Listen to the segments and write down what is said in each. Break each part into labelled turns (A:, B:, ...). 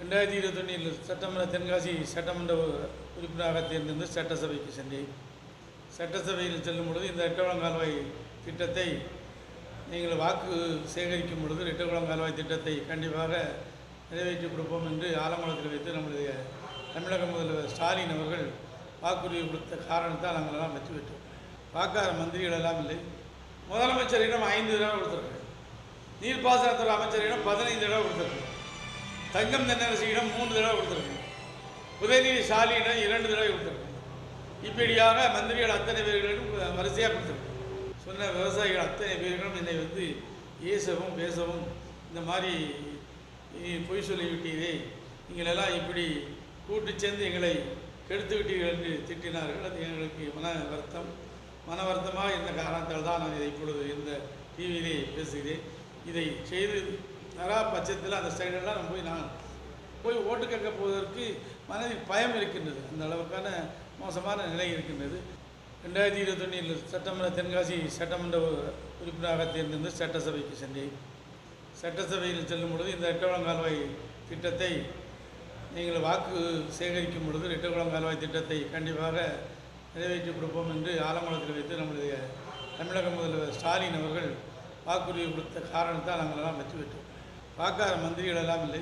A: 2021 சட்டமன்ற தென்காசி சட்டமன்ற உறுப்பினராக தேர்ந்தெடுத்து சட்டசபைக்கு சென்றேன். சட்டசபையில் செல்லும் பொழுது இந்த ரெட்டகுளம் கால்வாய் திட்டத்தை நீங்கள் வாக்கு சேகரிக்கும் பொழுது ரெட்டகுளம் கால்வாய் திட்டத்தை கண்டிப்பாக நிறைவேற்றி கொடுப்போம் என்று ஆலமரத்தில் வைத்து நம்முடைய தமிழக முதல்வர் ஸ்டாலின் அவர்கள் வாக்குறுதி கொடுத்த காரணத்தால் நாங்களெல்லாம் வெற்றி பெற்றோம். பார்க்காத மந்திரிகள் எல்லாம் இல்லை. முதலமைச்சரிடம் 5 தடவை கொடுத்துருக்கேன். நீர்ப்பாசனத்துறை அமைச்சரிடம் 15 தடவை கொடுத்துருக்கேன். தங்கம் தென்னரசியிடம் 3 தடவை கொடுத்துருக்கேன். உதயநிதி ஸ்டாலினிடம் 2 தடவை கொடுத்துருக்கேன். இப்படியாக மந்திரிகள் அத்தனை பேர்களும் வரிசையாக கொடுத்துருக்கேன். சொன்ன விவசாயிகள் அத்தனை பேர்களும் என்னை வந்து ஏசவும் பேசவும் இந்த மாதிரி பொய் சொல்லிவிட்டீரே, நீங்களெல்லாம் இப்படி கூட்டு சேர்ந்து எங்களை கெடுத்து விட்டீர்கள் என்று திட்டினார்கள். அது எங்களுக்கு மன வருத்தமாக இருந்த காரணத்தால் தான் நான் இதை இப்பொழுது இந்த டிவியிலே பேசுகிறேன். இதை செய்து தரா பட்சத்தில் அந்த சைடெல்லாம் நான் போய் ஓட்டு கேட்க போவதற்கு மனதில் பயம் இருக்கின்றது. அந்த அளவுக்கான மோசமான நிலை இருக்கின்றது. 2021 சட்டமன்ற தென்காசி சட்டமன்ற உறுப்பினராக தேர்ந்தெடுத்து சட்டசபைக்கு சென்றேன். சட்டசபையில் செல்லும் பொழுது இந்த ரெட்டகுளம் கால்வாய் திட்டத்தை நீங்கள் வாக்கு சேகரிக்கும் பொழுது ரெட்டகுளம் கால்வாய் திட்டத்தை கண்டிப்பாக நிறைவேற்றி கொடுப்போம் என்று ஆலமரத்தில் வைத்து நம்முடைய தமிழக முதல்வர் ஸ்டாலின் அவர்கள் வாக்குறுதி கொடுத்த காரணத்தால் நாங்களெல்லாம் வெற்றி பெற்றோம். பார்க்காத மந்திரிகள் எல்லாம் இல்லை.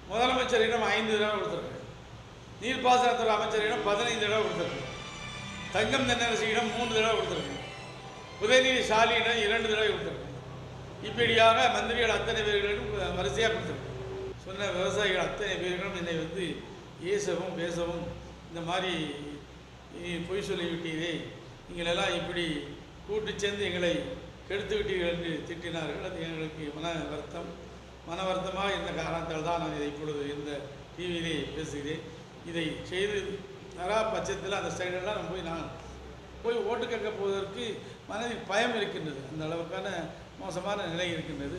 A: முதலமைச்சரிடம் 5 தடவை கொடுத்துருக்கேன். நீர்ப்பாசனத்துறை அமைச்சரிடம் 15 தடவை கொடுத்துருக்கேன். தங்கம் தென்னரசியிடம் 3 தடவை கொடுத்துருக்கேன். உதயநிதி ஸ்டாலினிடம் 2 தடவை கொடுத்துருக்கேன். இப்படியாக மந்திரிகள் அத்தனை பேர்களும் வரிசையாக கொடுத்துருக்கேன். சொன்ன விவசாயிகள் அத்தனை பேர்களும் என்னை வந்து ஏசவும் பேசவும் இந்த மாதிரி பொய் சொல்லிவிட்டீரே, நீங்களெல்லாம் இப்படி கூட்டு சேர்ந்து எங்களை கெடுத்து விட்டீர்கள் என்று திட்டினார்கள். அது எங்களுக்கு மன வருத்தமாக இருந்த காரணத்தால் தான் நான் இதை இப்பொழுது இந்த டிவியிலே பேசுகிறேன். இதை செய்து தரா பட்சத்தில் அந்த சைடெல்லாம் நான் போய் ஓட்டு கேட்க போவதற்கு மனதில் பயம் இருக்கின்றது. அந்த அளவுக்கான மோசமான நிலை இருக்கின்றது.